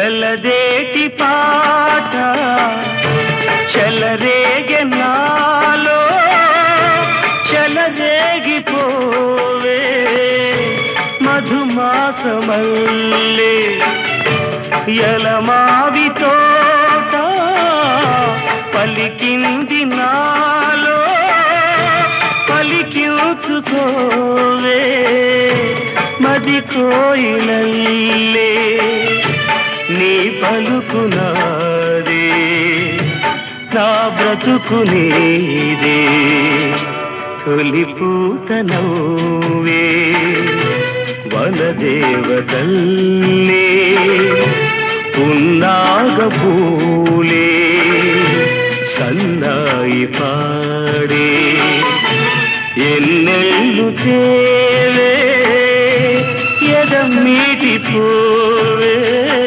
ఎలదేటి పాట చెలరేగె నాలో చెలరేగిపోవే మధుమాసమల్లే ఎలమావి తోట పలికింది నాలో పలికించుకోవే మది కోయిలల్లే నీ పలుకునాదే నా బ్రతుకు నీదే తొలి పూత నవ్వే వనదేవతల్లే పున్నాగ పూలే సన్నాయి పాడే ఎన్నెల్లు